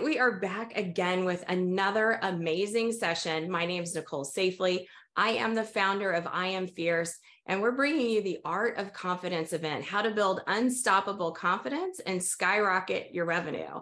right, we are back again with another amazing session. My name is Nicole Safely. I am the founder of I Am Fierce, and we're bringing you the Art of Confidence event, how to build unstoppable confidence and skyrocket your revenue.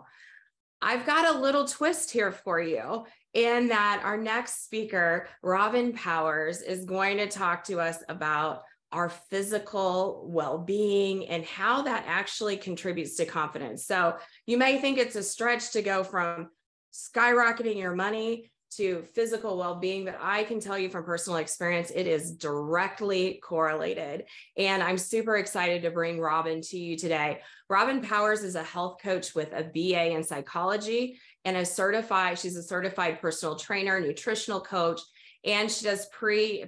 I've got a little twist here for you in that our next speaker, Robynn Powers, is going to talk to us about our physical well-being and how that actually contributes to confidence. So you may think it's a stretch to go from skyrocketing your money to physical well-being, but I can tell you from personal experience, it is directly correlated. And I'm super excited to bring Robynn to you today. Robynn Powers is a health coach with a BA in psychology and she's a certified personal trainer, nutritional coach, and she does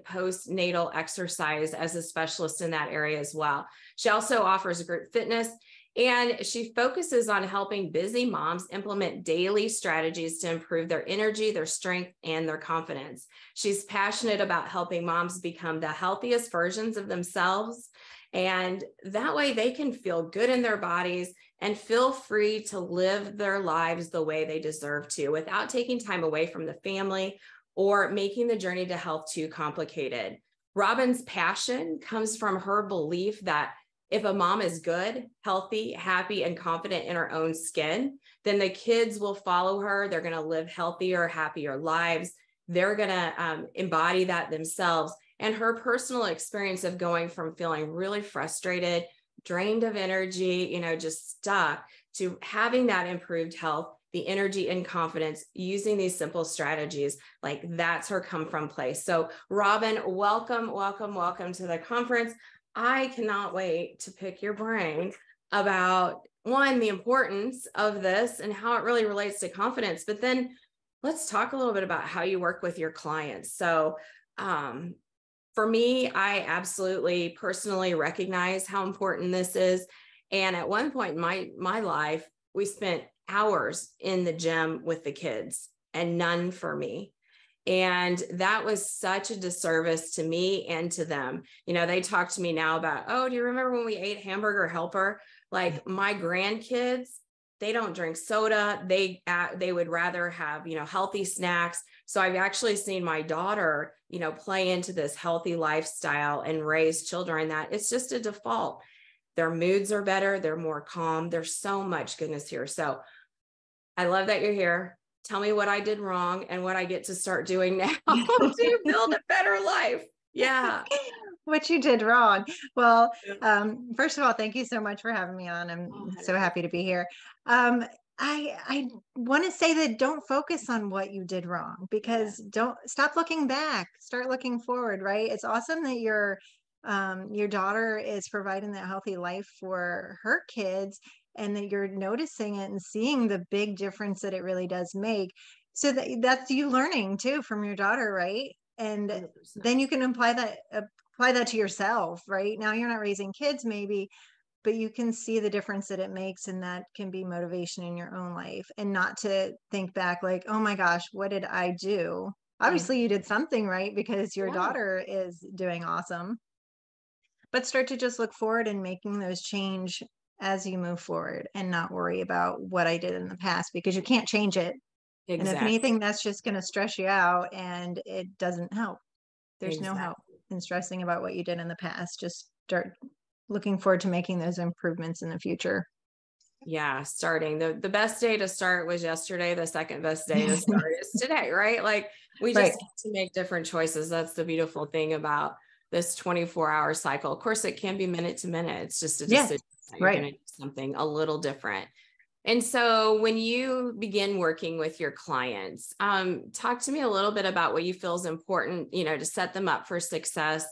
post-natal exercise as a specialist in that area as well. She also offers group fitness, and she focuses on helping busy moms implement daily strategies to improve their energy, their strength, and their confidence. She's passionate about helping moms become the healthiest versions of themselves, and that way they can feel good in their bodies and feel free to live their lives the way they deserve to without taking time away from the family or making the journey to health too complicated. Robynn's passion comes from her belief that if a mom is good, healthy, happy, and confident in her own skin, then the kids will follow her. They're going to live healthier, happier lives. They're going to embody that themselves. And her personal experience of going from feeling really frustrated, drained of energy, just stuck, to having that improved health, the energy and confidence using these simple strategies, like that's her come from place. So Robynn, welcome, welcome, welcome to the conference. I cannot wait to pick your brain about one, the importance of this and how it really relates to confidence, but then let's talk a little bit about how you work with your clients. So for me, I absolutely personally recognize how important this is. And at one point in my life, we spent hours in the gym with the kids and none for me. And that was such a disservice to me and to them. They talk to me now about, oh, do you remember when we ate Hamburger Helper? Like my grandkids, they don't drink soda. They would rather have, healthy snacks. So I've actually seen my daughter, play into this healthy lifestyle and raise children that it's just a default. Their moods are better. They're more calm. There's so much goodness here. So I love that you're here. Tell me what I did wrong and what I get to start doing now to build a better life. Yeah. What you did wrong. Well, first of all, thank you so much for having me on. I'm so happy to be here. I want to say that don't focus on what you did wrong, because don't stop looking back, start looking forward, right? It's awesome that your daughter is providing that healthy life for her kids, and that you're noticing it and seeing the big difference that it really does make. So that's you learning too from your daughter, right? And 100%. Then you can apply that to yourself, right? Now you're not raising kids maybe, but you can see the difference that it makes, and that can be motivation in your own life, and not to think back like, oh my gosh, what did I do? Obviously you did something right because your daughter is doing awesome. But start to just look forward and making those change as you move forward, and not worry about what I did in the past, because you can't change it. Exactly. And if anything, that's just going to stress you out, and it doesn't help. There's no help in stressing about what you did in the past. Just start looking forward to making those improvements in the future. Yeah, starting. The best day to start was yesterday. The second best day to start is today, right? Like we just get to make different choices. That's the beautiful thing about this 24-hour cycle. Of course, it can be minute to minute. It's just a decision that you're going to do something a little different. And so when you begin working with your clients, talk to me a little bit about what you feel is important, to set them up for success.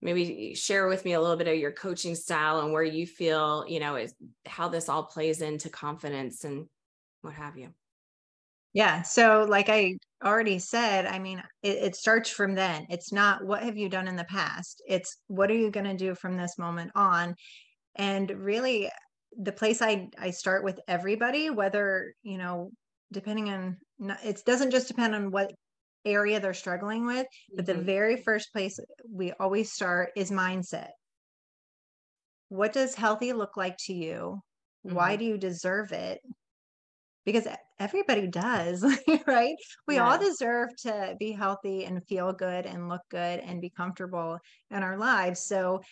Maybe share with me a little bit of your coaching style and where you feel, is how this all plays into confidence and what have you. Yeah. So like I already said, I mean, it starts from then. It's not what have you done in the past? It's what are you going to do from this moment on? And really the place I start with everybody, whether, depending on, it doesn't just depend on what area they're struggling with, but the very first place we always start is mindset. What does healthy look like to you? Why do you deserve it? because everybody does, right? We all Yeah. deserve to be healthy and feel good and look good and be comfortable in our lives. So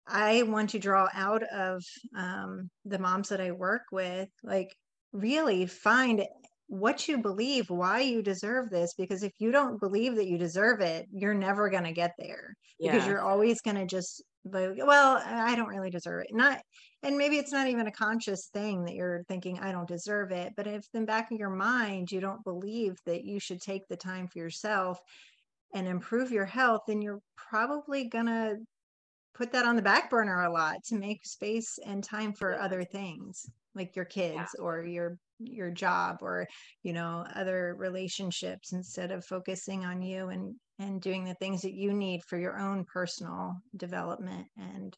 I want to draw out of the moms that I work with, like really find what you believe, why you deserve this. Because if you don't believe that you deserve it, you're never going to get there, because Yeah. you're always going to just like, well, I don't really deserve it. Not, and maybe it's not even a conscious thing that you're thinking, I don't deserve it. But if in the back of your mind, you don't believe that you should take the time for yourself and improve your health, then you're probably going to put that on the back burner a lot to make space and time for Yeah. other things like your Yeah. kids or your job or other relationships, instead of focusing on you and doing the things that you need for your own personal development and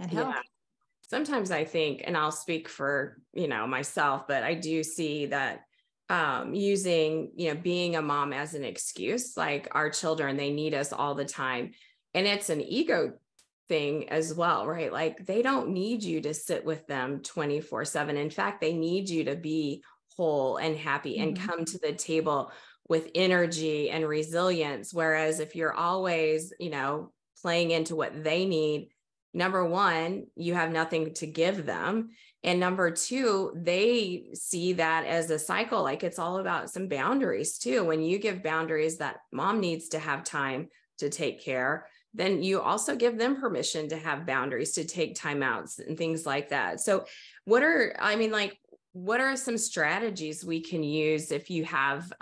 health. Yeah. Sometimes I think, and I'll speak for, myself, but I do see that using, being a mom as an excuse, like our children, they need us all the time. And it's an ego thing as well, right? Like they don't need you to sit with them 24/7. In fact, they need you to be whole and happy and Mhm. come to the table with energy and resilience. Whereas if you're always, playing into what they need, number one, you have nothing to give them. And number two, they see that as a cycle. Like it's all about some boundaries too. When you give boundaries that mom needs to have time to take care, then you also give them permission to have boundaries, to take timeouts and things like that. So what are some strategies we can use if you have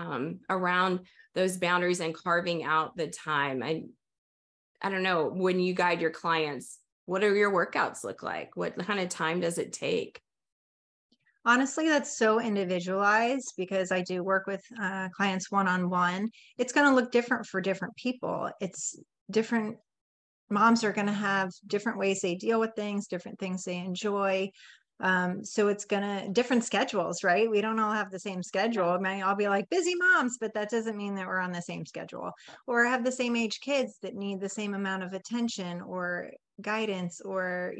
around those boundaries and carving out the time? I don't know, when you guide your clients, what do your workouts look like? What kind of time does it take? Honestly, that's so individualized, because I do work with clients one-on-one. It's going to look different for different people. It's different. Moms are going to have different ways they deal with things, different things they enjoy. So it's going to different schedules, right? We don't all have the same schedule. Yeah. I mean, I'll be like busy moms, but that doesn't mean that we're on the same schedule, or have the same age kids that need the same amount of attention or guidance, or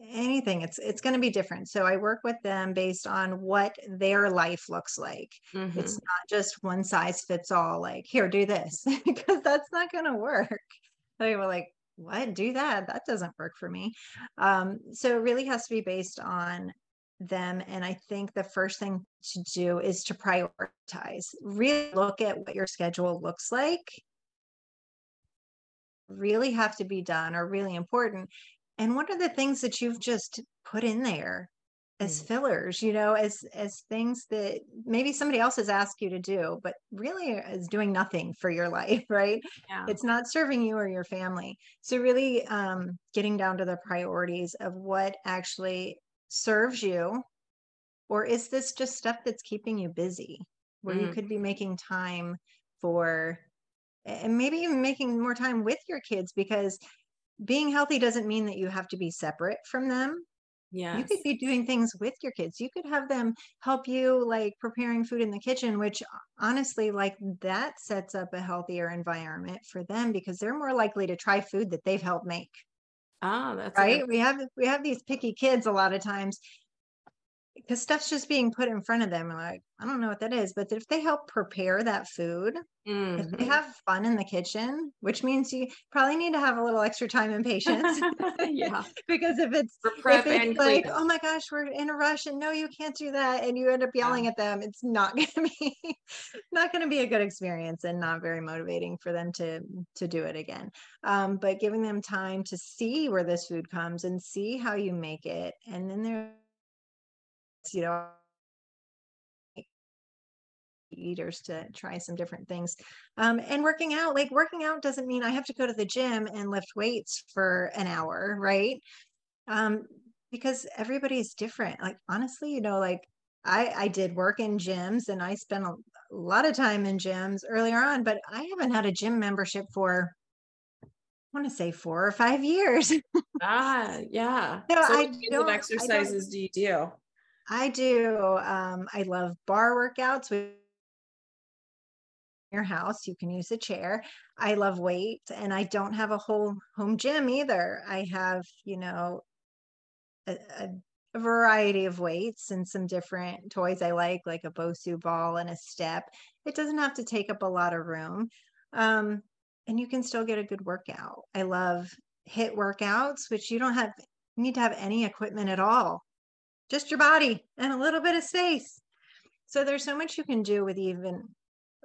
anything. It's going to be different. So I work with them based on what their life looks like. It's Mm-hmm. not just one size fits all, like here, do this, because that's not going to work. They were like, what? Do that? That doesn't work for me. So it really has to be based on them. And I think the first thing to do is to prioritize. Really look at what your schedule looks like. Really have to be done, or really important. And what are the things that you've just put in there as fillers, as things that maybe somebody else has asked you to do, but really is doing nothing for your life, right? Yeah. It's not serving you or your family. So really getting down to the priorities of what actually serves you, or is this just stuff that's keeping you busy, where you Mm. could be making time for, and maybe even making more time with your kids, because being healthy doesn't mean that you have to be separate from them. You could Yes. be doing things with your kids. You could have them help you, like preparing food in the kitchen, which honestly, like that sets up a healthier environment for them, because they're more likely to try food that they've helped make. Oh, that's a good. Right? We have these picky kids a lot of times, because stuff's just being put in front of them. Like, I don't know what that is, but if they help prepare that food, if they Mhm. have fun in the kitchen, which means you probably need to have a little extra time and patience. Yeah. Because if it's For if prep it's and like, cleanup. oh my gosh, we're in a rush and no, you can't do that, and you end up Yeah. yelling at them, it's not gonna be not gonna be a good experience, and not very motivating for them to do it again. But giving them time to see where this food comes and see how you make it. And then there's, you know, eaters to try some different things. And working out doesn't mean I have to go to the gym and lift weights for an hour, right? um because everybody is different. Like honestly, like I did work in gyms, and I spent a lot of time in gyms earlier on, but I haven't had a gym membership for, I want to say, 4 or 5 years. So Ah, yeah. So what kinds of I don't exercises do you do? I do I love bar workouts with your house. You can use a chair. I love weights, and I don't have a whole home gym either. I have, a a variety of weights and some different toys I like a Bosu ball and a step. It doesn't have to take up a lot of room. And you can still get a good workout. I love HIIT workouts, which you don't need to have any equipment at all, just your body and a little bit of space. So there's so much you can do with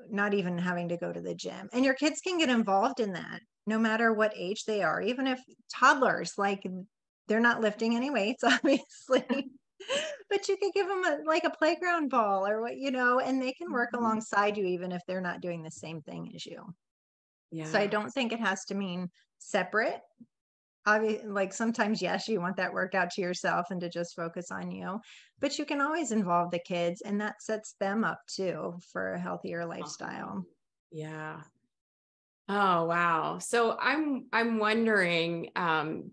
not even having to go to the gym. And your kids can get involved in that no matter what age they are, even if toddlers, like they're not lifting any weights, obviously, but you could give them a playground ball or and they can work alongside you, even if they're not doing the same thing as you. Yeah. So I don't think it has to mean separate. Obviously, like sometimes, yes, you want that workout to yourself and to just focus on you, but you can always involve the kids, and that sets them up too for a healthier lifestyle. Yeah. Oh, wow. So I'm wondering,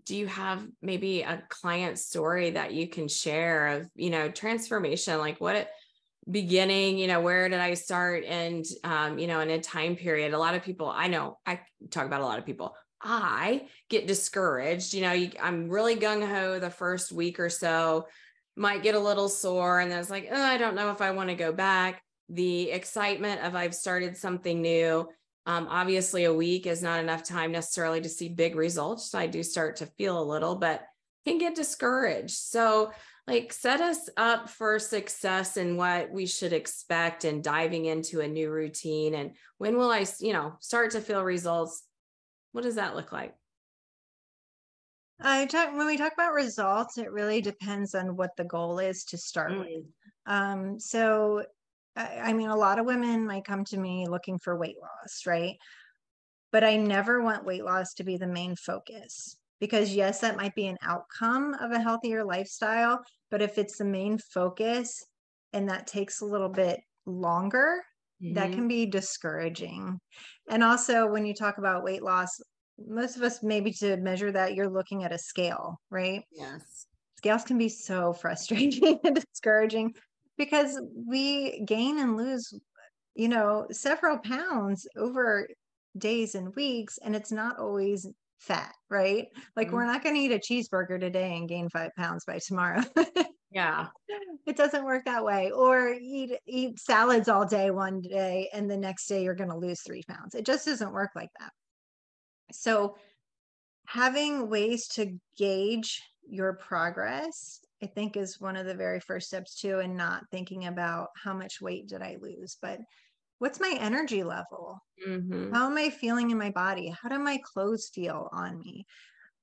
do you have maybe a client story that you can share of, transformation, like what beginning, where did I start? And, in a time period, a lot of people, I know I talk about a lot of people, I get discouraged, I'm really gung ho the first week or so, might get a little sore. And then it's like, oh, I don't know if I want to go back. The excitement of I've started something new. Obviously a week is not enough time necessarily to see big results. So I do start to feel a little, but can get discouraged. So like set us up for success in what we should expect and diving into a new routine. And when will I, start to feel results? What does that look like? When we talk about results, it really depends on what the goal is to start with. So, I mean, a lot of women might come to me looking for weight loss, right? But I never want weight loss to be the main focus because yes, that might be an outcome of a healthier lifestyle, but if it's the main focus and that takes a little bit longer, that can be discouraging. And also when you talk about weight loss, most of us, maybe to measure that, you're looking at a scale, right? Yes. Scales can be so frustrating and discouraging because we gain and lose, several pounds over days and weeks, and it's not always fat, right? Like we're not going to eat a cheeseburger today and gain 5 pounds by tomorrow. Yeah. It doesn't work that way. Or eat salads all day one day and the next day you're going to lose 3 pounds. It just doesn't work like that. So having ways to gauge your progress, I think, is one of the very first steps too, and not thinking about how much weight did I lose, but what's my energy level? How am I feeling in my body? How do my clothes feel on me?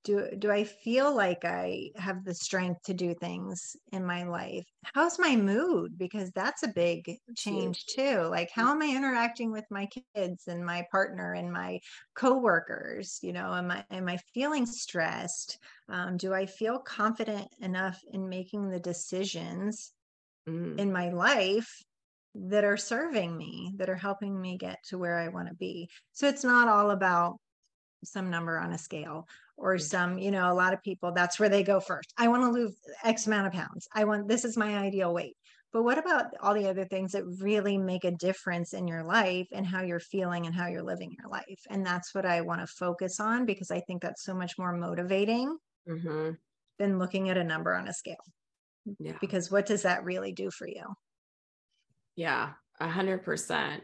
Do I feel like I have the strength to do things in my life? How's my mood? Because that's a big change too. Like, how am I interacting with my kids and my partner and my coworkers? Am I feeling stressed? Do I feel confident enough in making the decisions in my life that are serving me, that are helping me get to where I want to be? So it's not all about some number on a scale or some, a lot of people, that's where they go first. I want to lose X amount of pounds. This is my ideal weight. But what about all the other things that really make a difference in your life and how you're feeling and how you're living your life? And that's what I want to focus on, because I think that's so much more motivating than looking at a number on a scale. Yeah. Because what does that really do for you? Yeah, 100%.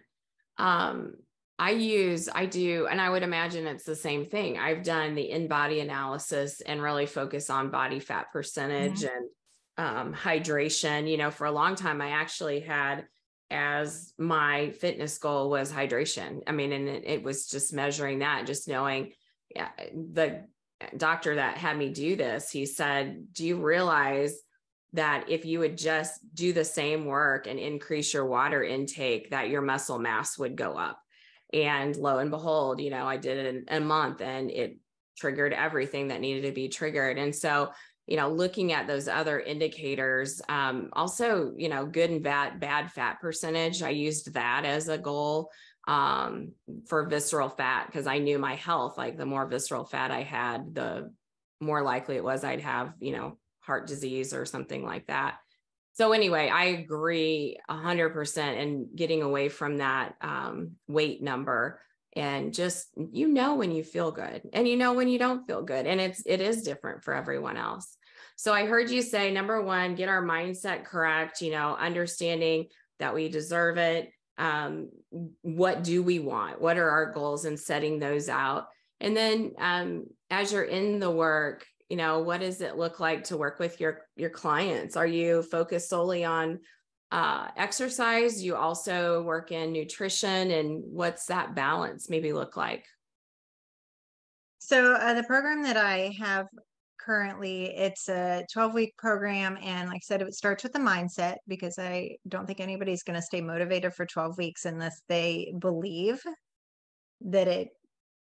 I do, and I would imagine it's the same thing. I've done the in-body analysis and really focus on body fat percentage and hydration. For a long time, I actually had as my fitness goal was hydration. I mean, and it was just measuring that, just knowing, the doctor that had me do this, he said, do you realize that if you would just do the same work and increase your water intake, that your muscle mass would go up? And lo and behold, I did it in a month and it triggered everything that needed to be triggered. And so, looking at those other indicators, also, good and bad fat percentage, I used that as a goal for visceral fat, because I knew my health, like the more visceral fat I had, the more likely it was I'd have, heart disease or something like that. So anyway, I agree 100% in getting away from that weight number, and just, when you feel good and when you don't feel good, and it is different for everyone else. So I heard you say, number one, get our mindset correct, understanding that we deserve it. What do we want? What are our goals, and setting those out? And then as you're in the work, what does it look like to work with your clients? Are you focused solely on exercise? You also work in nutrition, and what's that balance maybe look like? So the program that I have currently, it's a 12-week program. And like I said, it starts with the mindset, because I don't think anybody's going to stay motivated for 12 weeks unless they believe that it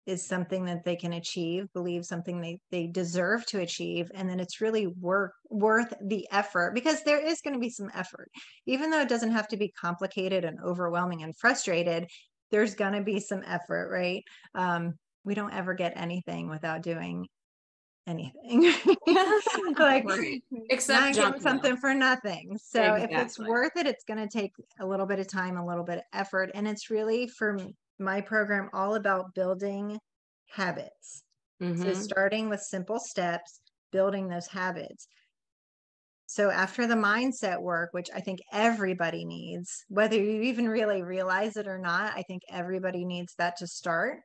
is something that they can achieve, believe something they deserve to achieve. And then it's really worth the effort, because there is going to be some effort, even though it doesn't have to be complicated and overwhelming and frustrated. There's going to be some effort, right? We don't ever get anything without doing anything. Like, right. Except not getting something for nothing. So if it's worth it, it's going to take a little bit of time, a little bit of effort. And it's really, for my program, all about building habits. So starting with simple steps, building those habits. So after the mindset work, which I think everybody needs, whether you even really realize it or not, I think everybody needs that to start.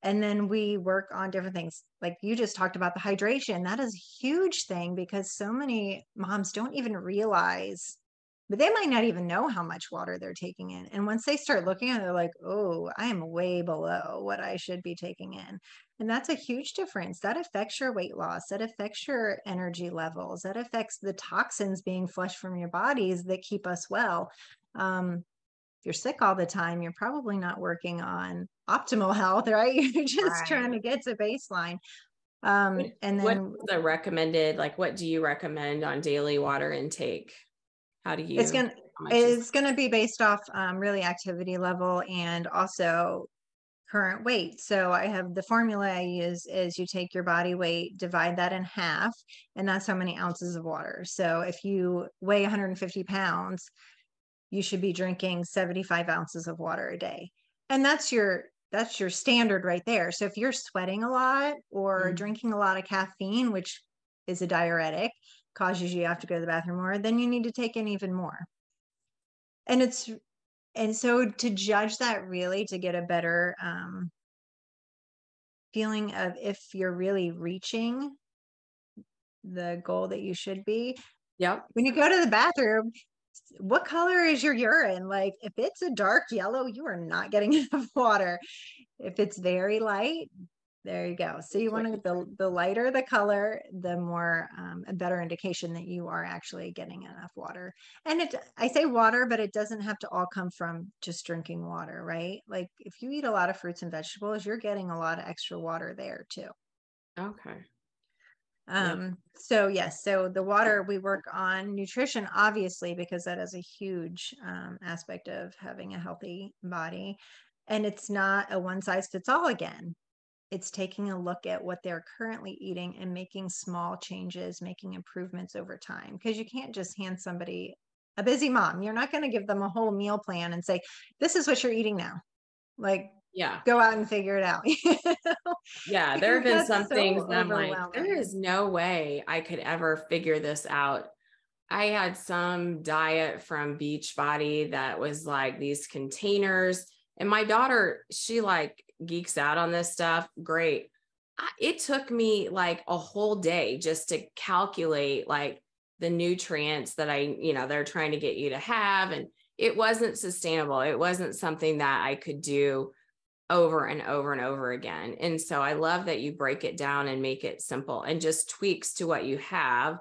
And then we work on different things. Like you just talked about the hydration. That is a huge thing, because so many moms don't even realize, but they might not even know how much water they're taking in. And once they start looking at it, they're like, oh, I am way below what I should be taking in. And that's a huge difference. That affects your weight loss. That affects your energy levels. That affects the toxins being flushed from your bodies that keep us well. You're sick all the time, you're probably not working on optimal health, right? You're just trying to get to baseline. And then what's the recommended, like, what do you recommend on daily water intake? How do you? It's gonna be based off really activity level and also current weight. So I have the formula I use is you take your body weight, divide that in half, and that's how many ounces of water. So if you weigh 150 pounds, you should be drinking 75 ounces of water a day. And that's your standard right there. So if you're sweating a lot or drinking a lot of caffeine, which is a diuretic, causes you to have to go to the bathroom more, then you need to take in even more. And so to judge that, really to get a better feeling of if you're really reaching the goal that you should be. Yep. When you go to the bathroom, what color is your urine? Like, if it's a dark yellow, you are not getting enough water. If it's very light, there you go. So you want to, the lighter the color, the more a better indication that you are actually getting enough water. And I say water, but it doesn't have to all come from just drinking water, right? Like if you eat a lot of fruits and vegetables, you're getting a lot of extra water there too. Okay. So yes, so the water, we work on nutrition, obviously, because that is a huge aspect of having a healthy body. And it's not a one size fits all again. It's taking a look at what they're currently eating and making small changes, making improvements over time. Because you can't just hand somebody, a busy mom, you're not going to give them a whole meal plan and say, this is what you're eating now. Like, go out and figure it out. Yeah, there have been some things that I'm like, there is no way I could ever figure this out. I had some diet from Beachbody that was like these containers, and my daughter, she like geeks out on this stuff. Great. It took me like a whole day just to calculate like the nutrients that they're trying to get you to have. And it wasn't sustainable. It wasn't something that I could do over and over and over again. And so I love that you break it down and make it simple and just tweaks to what you have.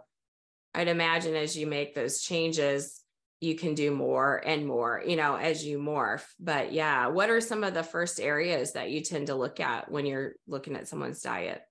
I'd imagine as you make those changes, you can do more and more, as you morph. But yeah, what are some of the first areas that you tend to look at when you're looking at someone's diet?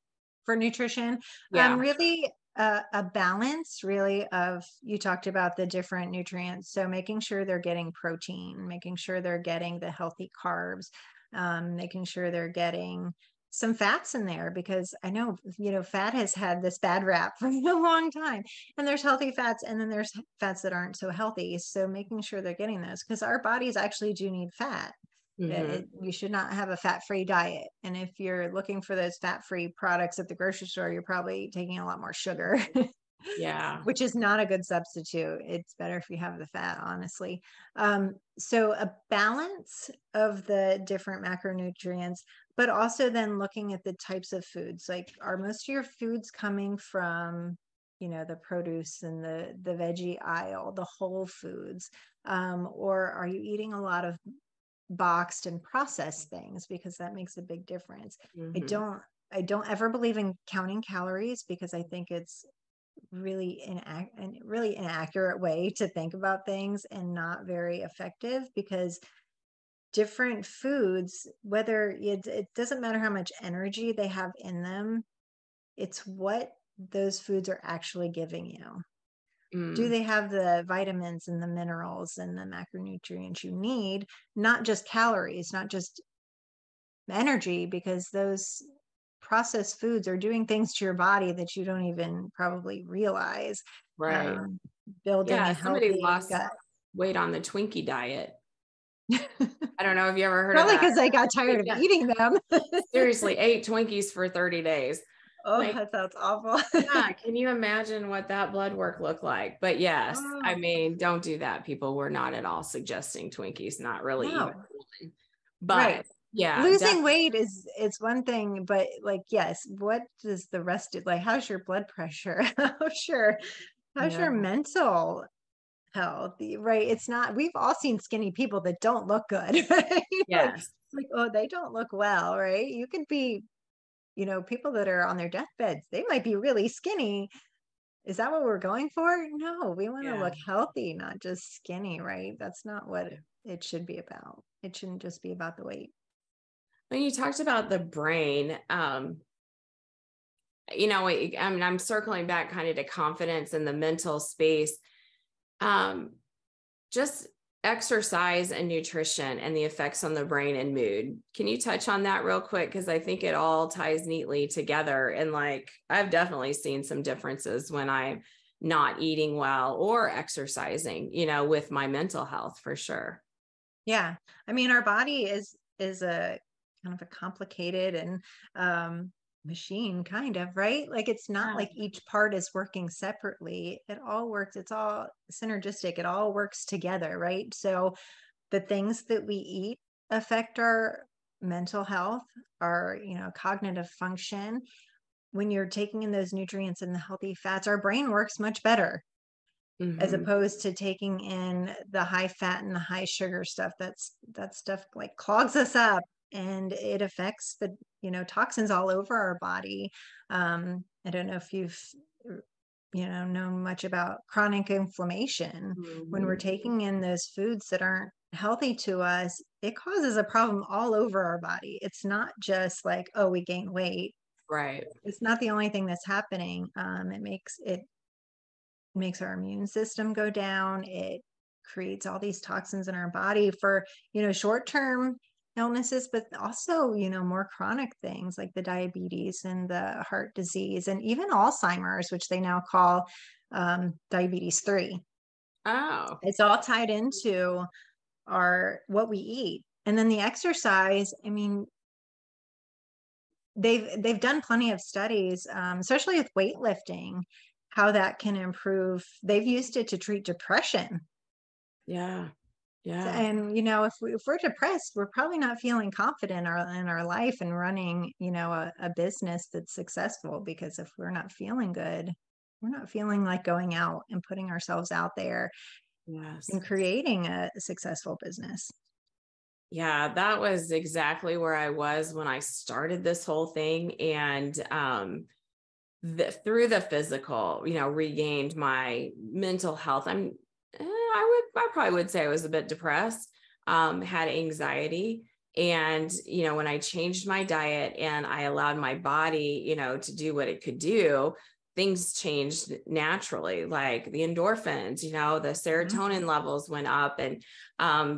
For nutrition, really a balance really of, you talked about the different nutrients. So making sure they're getting protein, making sure they're getting the healthy carbs, making sure they're getting some fats in there, because I know, fat has had this bad rap for a long time, and there's healthy fats and then there's fats that aren't so healthy. So making sure they're getting those, because our bodies actually do need fat. You should not have a fat-free diet. And if you're looking for those fat-free products at the grocery store, you're probably taking a lot more sugar. Yeah. which is not a good substitute. It's better if you have the fat, honestly. So a balance of the different macronutrients, but also then looking at the types of foods. Like, are most of your foods coming from, the produce and the veggie aisle, the whole foods? Or are you eating a lot of boxed and processed things? Because that makes a big difference. Mm-hmm. I don't ever believe in counting calories, because I think it's really inaccurate way to think about things, and not very effective, because different foods, whether it doesn't matter how much energy they have in them, it's what those foods are actually giving you. Do Mm. they have the vitamins and the minerals and the macronutrients you need? Not just calories, not just energy, because those processed foods are doing things to your body that you don't even probably realize. Right. um, Building Yeah. a Somebody healthy lost gut. weight on the Twinkie diet. I don't know if you ever heard of Probably that. because they got tired of Yeah. eating them. Seriously, 8 Twinkies for 30 days. Oh, Like, that sounds awful. yeah, can you imagine what that blood work looked like? But yes, I Oh, mean, don't do that, people. We're not at all suggesting Twinkies, not really even no. one. Right. But yeah, Losing weight is one thing, but like, yes, what does the rest do? Like, how's your blood pressure? How's yeah, your mental health? Right. It's not, we've all seen skinny people that don't look good, right? yes, Like, oh, they don't look well, right? You could be, people that are on their deathbeds, they might be really skinny. Is that what we're going for? No, we want to yeah. look healthy, not just skinny, right? That's not what it should be about. It shouldn't just be about the weight. When you talked about the brain, I mean, I'm circling back kind of to confidence in the mental space. Just exercise and nutrition and the effects on the brain and mood. Can you touch on that real quick? Because I think it all ties neatly together. And like, I've definitely seen some differences when I'm not eating well or exercising, with my mental health for sure. Yeah. I mean, our body is a kind of a complicated and machine, kind of, right? Like, it's not Yeah. like each part is working separately. It all works, it's all synergistic, it all works together, right? So the things that we eat affect our mental health, our, cognitive function. When you're taking in those nutrients and the healthy fats, our brain works much better, as Mm-hmm. opposed to taking in the high fat and the high sugar stuff. That stuff like clogs us up, and it affects the, toxins all over our body. I don't know if you've known much about chronic inflammation. When we're Mm-hmm. taking in those foods that aren't healthy to us, it causes a problem all over our body. It's not just like, oh, we gain weight. Right. It's not the only thing that's happening. It makes our immune system go down. It creates all these toxins in our body for, short-term illnesses, but also, more chronic things like the diabetes and the heart disease, and even Alzheimer's, which they now call diabetes 3. Oh, It's all tied into what we eat. And then the exercise, I mean, they've done plenty of studies, especially with weightlifting, how that can improve. They've used it to treat depression. yeah. Yeah. And if we're depressed, we're probably not feeling confident in our life and running, a business that's successful, because if we're not feeling good, we're not feeling like going out and putting ourselves out there Yes. and creating a successful business. Yeah, that was exactly where I was when I started this whole thing. And through the physical, regained my mental health. I probably would say I was a bit depressed, had anxiety. And, when I changed my diet and I allowed my body, to do what it could do, things changed naturally, like the endorphins, the Mhm. serotonin levels went up, and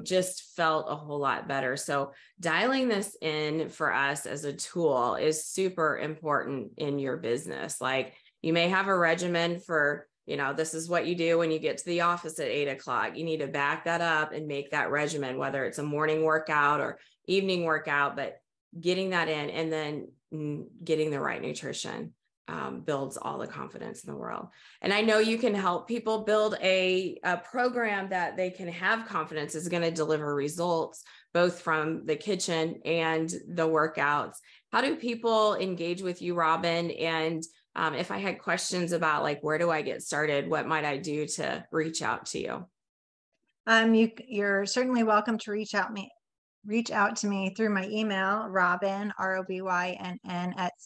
just felt a whole lot better. So dialing this in for us as a tool is super important in your business. Like, you may have a regimen for, this is what you do when you get to the office at 8 o'clock. You need to back that up and make that regimen, whether it's a morning workout or evening workout, but getting that in, and then getting the right nutrition. builds all the confidence in the world. And I know you can help people build a program that they can have confidence is going to deliver results, both from the kitchen and the workouts. How do people engage with you, Robynn? And if I had questions about like, where do I get started? What might I do to reach out to you? You're certainly welcome to reach out to me through my email, Robynn, ROBYNN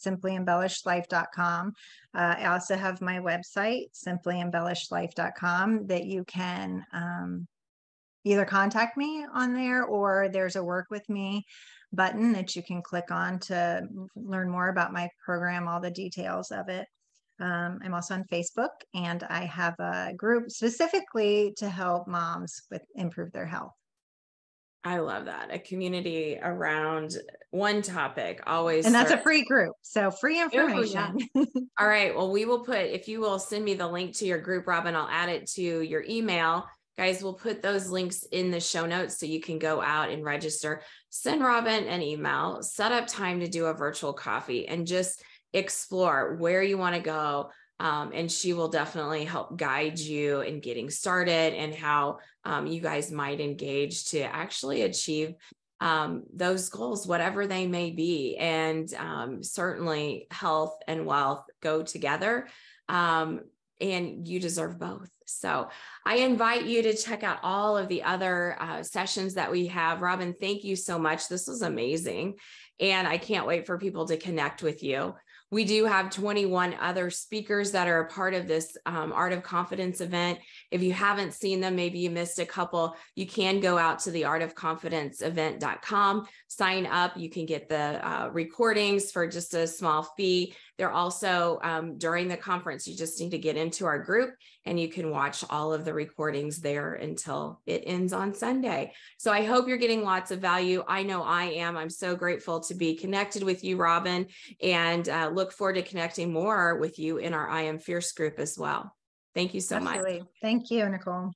@simplyembellishedlife.com. I also have my website, simplyembellishedlife.com, that you can either contact me on there, or there's a work with me button that you can click on to learn more about my program, all the details of it. I'm also on Facebook, and I have a group specifically to help moms improve their health. I love that. A community around one topic always. And that's a free group. So free information. Oh, yeah. All right. Well, we will if you will send me the link to your group, Robynn, I'll add it to your email. Guys, we'll put those links in the show notes so you can go out and register. Send Robynn an email, set up time to do a virtual coffee, and just explore where you want to go. And she will definitely help guide you in getting started and how you guys might engage to actually achieve those goals, whatever they may be. And certainly health and wealth go together, and you deserve both. So I invite you to check out all of the other sessions that we have. Robynn, thank you so much. This was amazing. And I can't wait for people to connect with you. We do have 21 other speakers that are a part of this Art of Confidence event. If you haven't seen them, maybe you missed a couple, you can go out to the artofconfidenceevent.com, sign up. You can get the recordings for just a small fee. They're also during the conference, you just need to get into our group and you can watch all of the recordings there until it ends on Sunday. So I hope you're getting lots of value. I know I am. I'm so grateful to be connected with you, Robynn, and look forward to connecting more with you in our I Am Fierce group as well. Thank you so much. Absolutely. Thank you, Nicole.